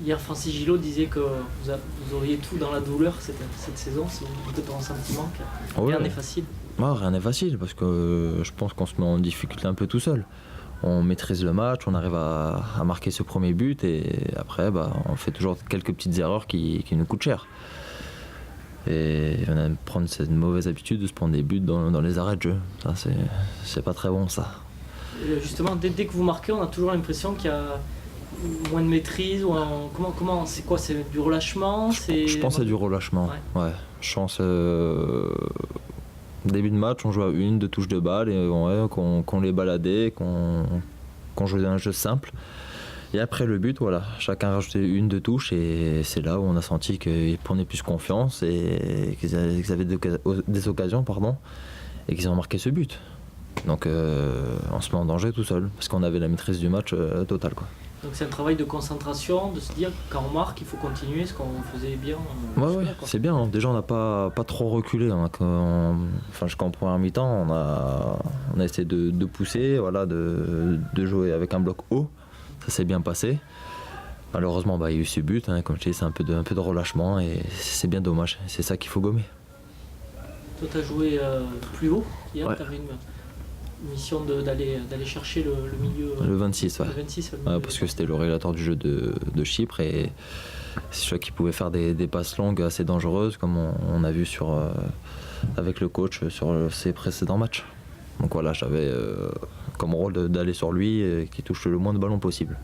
Hier, Francis Gillot disait que vous auriez tout dans la douleur cette saison, c'est peut-être un sentiment que rien n'est facile. Rien n'est facile parce que je pense qu'on se met en difficulté un peu tout seul. On maîtrise le match, on arrive à marquer ce premier but et après on fait toujours quelques petites erreurs qui nous coûtent cher. Et on aime prendre cette mauvaise habitude de se prendre des buts dans les arrêts de jeu. Ça, c'est pas très bon ça. Justement, dès que vous marquez, on a toujours l'impression qu'il y a moins de maîtrise ou comment c'est quoi, c'est du relâchement, je pense que c'est du relâchement. Ouais. Je pense début de match, on joue à 1-2 touches de balle et qu'on les baladait, qu'on jouait un jeu simple. Et après le but, voilà, chacun rajoutait 1-2 touches et c'est là où on a senti qu'ils prenaient plus confiance et qu'ils avaient des occasions, et qu'ils ont marqué ce but. Donc on se met en danger tout seul parce qu'on avait la maîtrise du match totale, quoi. Donc c'est un travail de concentration, de se dire quand on marque, il faut continuer ce qu'on faisait bien. Ouais, c'est bien. Déjà, on n'a pas trop reculé. Jusqu'en première mi-temps, on a essayé de pousser, de jouer avec un bloc haut. Ça s'est bien passé. Malheureusement, il y a eu ce but. Comme je dis, c'est un peu de relâchement et c'est bien dommage. C'est ça qu'il faut gommer. Toi, tu as joué plus haut hier, ouais. Tu avais une mission d'aller chercher le milieu. Le 26, ouais. Le 26, parce que c'était le révélateur du jeu de Chypre et c'est sûr qu'il pouvait faire des passes longues assez dangereuses comme on a vu avec le coach sur ses précédents matchs. Donc voilà, j'avais comme rôle d'aller sur lui et qu'il touche le moins de ballons possible.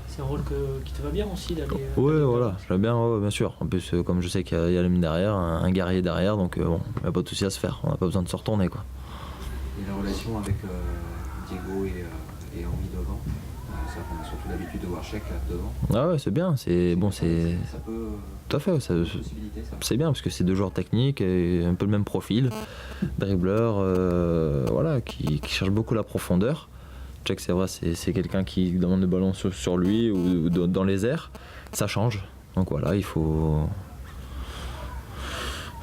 C'est un rôle qui te va bien aussi d'aller. Oui, voilà, je l'aime bien, bien sûr. En plus, comme je sais qu'il y a l'homme derrière, un guerrier derrière, donc il n'y a pas de souci à se faire. On n'a pas besoin de se retourner, quoi. Et la relation avec Diego et Henri devant, ça, on a surtout l'habitude de voir Cheikh devant. Ah ouais, c'est bien, c'est bon, c'est. Ça peut. Tout à fait, c'est bien parce que c'est 2 joueurs techniques et un peu le même profil, dribbleur, qui cherche beaucoup la profondeur. Cheikh, c'est vrai, c'est quelqu'un qui demande le ballon sur lui ou dans les airs, ça change. Donc voilà, il faut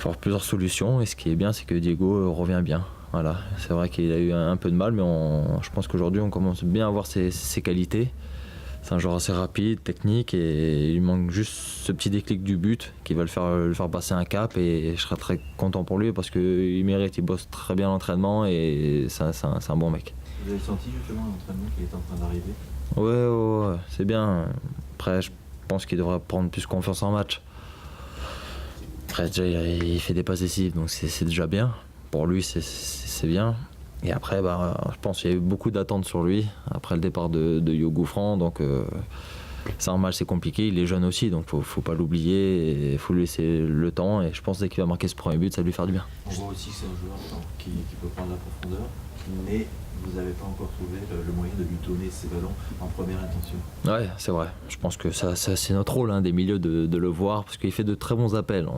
avoir plusieurs solutions et ce qui est bien, c'est que Diego revient bien. Voilà, c'est vrai qu'il a eu un peu de mal, mais je pense qu'aujourd'hui on commence bien à voir ses qualités. C'est un joueur assez rapide, technique, et il manque juste ce petit déclic du but qui va le faire passer un cap. Et je serais très content pour lui parce qu'il mérite, il bosse très bien l'entraînement et c'est un bon mec. Vous avez senti justement l'entraînement qui est en train d'arriver ? Ouais, c'est bien. Après, je pense qu'il devrait prendre plus confiance en match. Après, déjà, il fait des passes décisives, donc c'est déjà bien. Pour lui, c'est bien. Et après, je pense qu'il y a eu beaucoup d'attentes sur lui après le départ de Yo Gouffran. Donc, c'est normal, c'est compliqué. Il est jeune aussi, donc faut pas l'oublier. Il faut lui laisser le temps. Et je pense dès qu'il va marquer ce premier but, ça va lui faire du bien. On voit aussi que c'est un joueur qui peut prendre la profondeur, mais vous n'avez pas encore trouvé le moyen de lui donner ces ballons en première intention. Ouais, c'est vrai. Je pense que ça c'est notre rôle des milieux de le voir parce qu'il fait de très bons appels.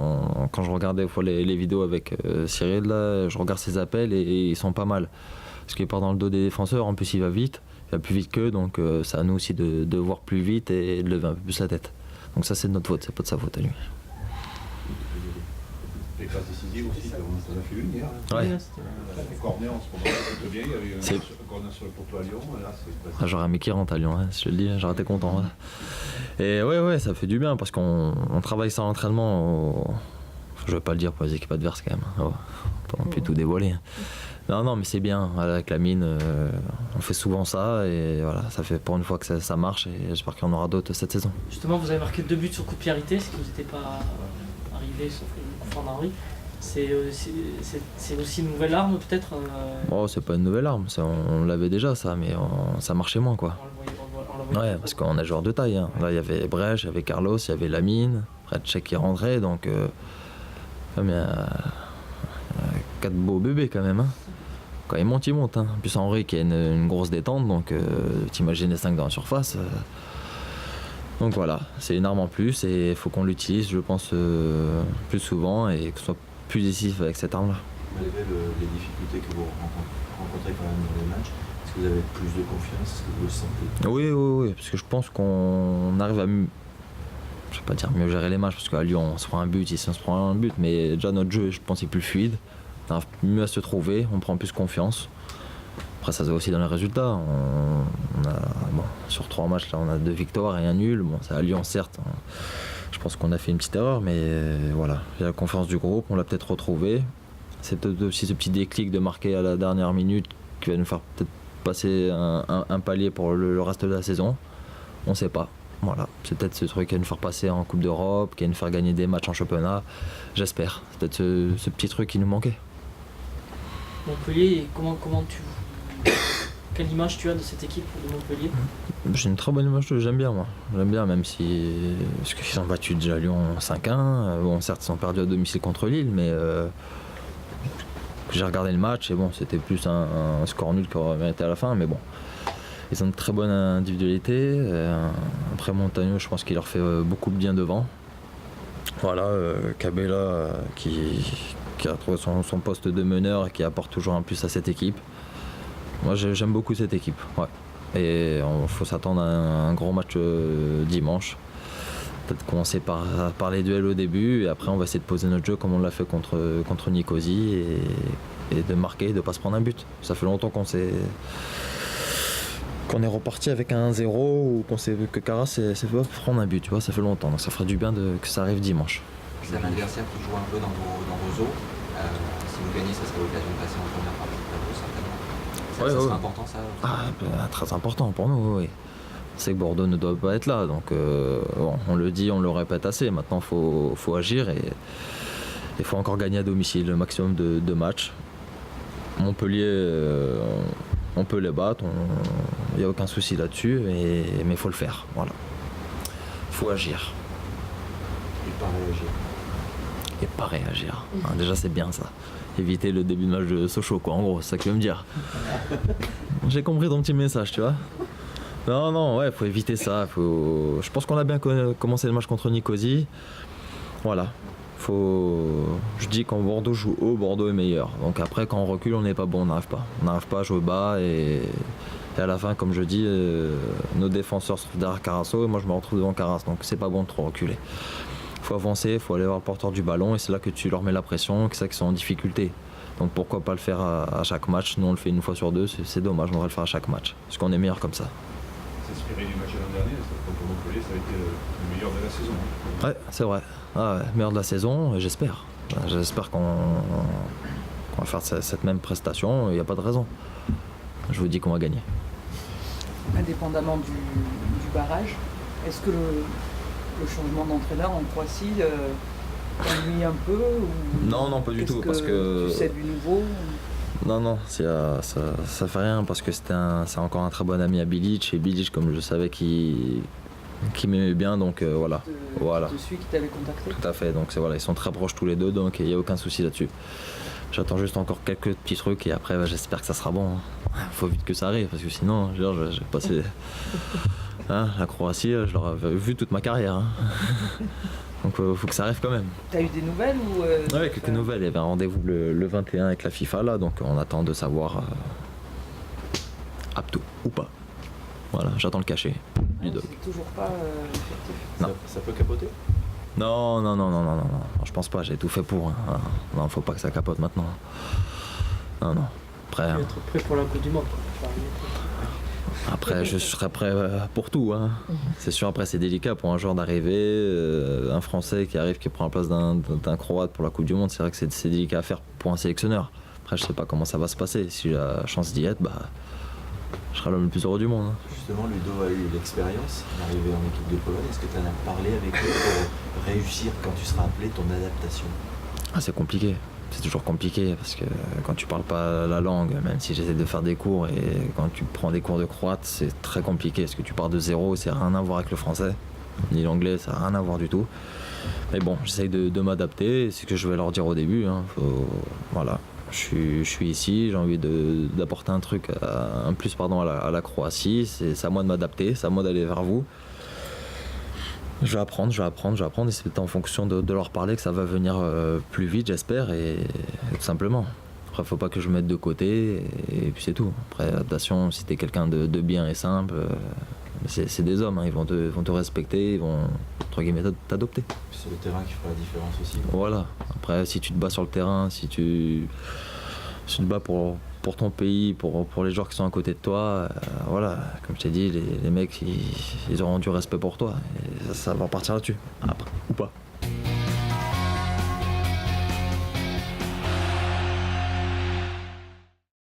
Quand je regardais des fois les vidéos avec Cyril, là, je regarde ses appels et ils sont pas mal. Parce qu'il part dans le dos des défenseurs, en plus il va vite, il va plus vite qu'eux, donc c'est à nous aussi de voir plus vite et de lever un peu plus la tête. Donc ça c'est de notre faute, c'est pas de sa faute à lui. Les passes décisives aussi, ça en a fait une hier. Ouais. Les corners en ce moment, ça bien. Il y avait un corner sur le poteau à Lyon. Là, j'aurais aimé qu'il rentre à Lyon, je te le dis, j'aurais été content. Et ouais, ça fait du bien parce qu'on travaille ça à l'entraînement. Je vais pas le dire pour les équipes adverses quand même. Pas non plus tout dévoiler. Non, mais c'est bien. Avec la mine, on fait souvent ça et voilà, ça fait pour une fois que ça marche et j'espère qu'il y en aura d'autres cette saison. Justement, vous avez marqué 2 buts sur coup de pied arrêté, ce qui vous n'était pas arrivé sauf le coup franc d'Henri. C'est aussi une nouvelle arme peut-être c'est pas une nouvelle arme, on l'avait déjà ça, mais ça marchait moins quoi. On le voyait parce qu'on a joueur de taille. Là il y avait Brèche, il y avait Carlos, il y avait Lamine, après Cheikh qui rentrait, donc il y a 4 beaux bébés quand même. Quand il monte. En plus Henri qui a une grosse détente, donc t'imagines les 5 dans la surface. Donc voilà, c'est une arme en plus et il faut qu'on l'utilise, je pense, plus souvent et que ce soit plus décisif avec cette arme-là. Malgré les difficultés que vous rencontrez quand même dans les matchs, est-ce que vous avez plus de confiance? Est-ce que vous le sentez? Oui, parce que je pense qu'on arrive à, je vais pas dire mieux gérer les matchs, parce qu'à Lyon on se prend un but, ici on se prend un but, mais déjà notre jeu, je pense, est plus fluide, on arrive mieux à se trouver, on prend plus confiance. Après, ça se voit aussi dans les résultats. Sur 3 matchs, là, on a 2 victoires et un nul. Bon, c'est à Lyon, certes. Je pense qu'on a fait une petite erreur, mais voilà. J'ai la confiance du groupe, on l'a peut-être retrouvé. C'est peut-être aussi ce petit déclic de marquer à la dernière minute qui va nous faire peut-être passer un palier pour le reste de la saison. On ne sait pas. Voilà. C'est peut-être ce truc qui va nous faire passer en Coupe d'Europe, qui va nous faire gagner des matchs en championnat. J'espère. C'est peut-être ce petit truc qui nous manquait. Montpellier, quelle image tu as de cette équipe de Montpellier? J'ai une très bonne image, j'aime bien moi. J'aime bien, même si. Parce qu'ils ont battu déjà Lyon 5-1. Bon, certes, ils ont perdu à domicile contre Lille, mais. J'ai regardé le match et bon, c'était plus un score nul qui aurait mérité à la fin, mais bon. Ils ont une très bonne individualité. Après Montagno, je pense qu'il leur fait beaucoup de bien devant. Voilà, Cabella qui a trouvé son poste de meneur et qui apporte toujours un plus à cette équipe. Moi j'aime beaucoup cette équipe. Ouais. Et il faut s'attendre à un gros match dimanche. Peut-être commencer par les duels au début et après on va essayer de poser notre jeu comme on l'a fait contre Nicosie et de marquer, de ne pas se prendre un but. Ça fait longtemps qu'on est reparti avec un 1-0 ou qu'on sait que Carras c'est pas prendre un but, tu vois, ça fait longtemps. Donc ça ferait du bien que ça arrive dimanche. C'est un adversaire qui joue un peu dans vos eaux. Si vous gagnez, ça sera l'occasion de passer en première partie de tableau, certainement. Ça sera important ça Très important pour nous, oui. On sait que Bordeaux ne doit pas être là, donc on le dit, on le répète assez. Maintenant, il faut agir et il faut encore gagner à domicile le maximum de matchs. Montpellier, on peut les battre, il n'y a aucun souci là-dessus, mais il faut le faire. Voilà. Il faut agir. Et pas réagir. Déjà, c'est bien ça. Éviter le début de match de Sochaux, quoi. En gros, c'est ça que tu veux me dire. J'ai compris ton petit message, tu vois. Non, ouais, faut éviter ça. Je pense qu'on a bien commencé le match contre Nicosie. Voilà. Je dis quand Bordeaux joue haut, Bordeaux est meilleur. Donc après, quand on recule, on n'est pas bon, on n'arrive pas. On n'arrive pas à jouer bas et à la fin, comme je dis, nos défenseurs se trouvent derrière Carasso et moi je me retrouve devant Carras. Donc c'est pas bon de trop reculer. Il faut avancer, il faut aller voir le porteur du ballon et c'est là que tu leur mets la pression, que c'est ça qu'ils sont en difficulté. Donc pourquoi pas le faire à chaque match? Nous on le fait une fois sur deux, c'est dommage, on devrait le faire à chaque match. Parce qu'on est meilleur comme ça. S'inspirer du match de l'an dernier, contre Montpellier, ça a été le meilleur de la saison. Ouais, c'est vrai. Meilleur de la saison, j'espère. J'espère qu'on va faire cette même prestation, il n'y a pas de raison. Je vous dis qu'on va gagner. Indépendamment du barrage, est-ce que le changement d'entraîneur en Croatie ennuie un peu ou Non, pas du tout. Parce que tu sais du nouveau Non, ça fait rien parce que c'est encore un très bon ami à Bilic et Bilic, comme je savais qu'il m'aimait bien, donc voilà. De celui qui t'avait contacté. Tout à fait, donc ils sont très proches tous les deux, donc il n'y a aucun souci là-dessus. J'attends juste encore quelques petits trucs et après j'espère que ça sera bon. Faut vite que ça arrive parce que sinon, j'ai passé la Croatie, je l'aurais vu toute ma carrière. Donc faut que ça arrive quand même. T'as eu des nouvelles ou Ouais, quelques nouvelles. Il y avait un rendez-vous le 21 avec la FIFA là, donc on attend de savoir apte ou pas. Voilà, j'attends le cachet du doc. C'est toujours pas effectif. Non. Ça peut capoter? Non, je pense pas, j'ai tout fait pour. Non, faut pas que ça capote maintenant. Non. Après, Tu vas être prêt pour la Coupe du Monde, quoi. Après, je serai prêt pour tout. C'est sûr, après, c'est délicat pour un joueur d'arriver. Un Français qui arrive, qui prend la place d'un Croate pour la Coupe du Monde, c'est vrai que c'est délicat à faire pour un sélectionneur. Après, je sais pas comment ça va se passer. Si j'ai la chance d'y être, je serai l'homme le plus heureux du monde. Justement, Ludo a eu l'expérience d'arriver en équipe de Pologne. Est-ce que tu en as parlé avec lui pour réussir quand tu seras appelé ton adaptation? C'est compliqué. C'est toujours compliqué parce que quand tu parles pas la langue, même si j'essaie de faire des cours et quand tu prends des cours de croate, c'est très compliqué parce que tu pars de zéro, c'est rien à voir avec le français, ni l'anglais, ça n'a rien à voir du tout. Mais bon, j'essaie de m'adapter, c'est ce que je vais leur dire au début. Voilà, je suis ici, j'ai envie d'apporter un truc, un plus à la Croatie, c'est à moi de m'adapter, c'est à moi d'aller vers vous. Je vais apprendre et c'est en fonction de leur parler que ça va venir plus vite, j'espère, et tout simplement. Après, faut pas que je me mette de côté et puis c'est tout. Après, l'adaptation, si t'es quelqu'un de bien et simple, c'est des hommes, ils vont te respecter, ils vont, entre guillemets, t'adopter. C'est le terrain qui fera la différence aussi. Voilà. Après, si tu te bats sur le terrain, si tu te bats pour pour ton pays, pour les joueurs qui sont à côté de toi, voilà, comme je t'ai dit, les mecs, ils auront du respect pour toi. Et ça va partir là-dessus, après, ou pas.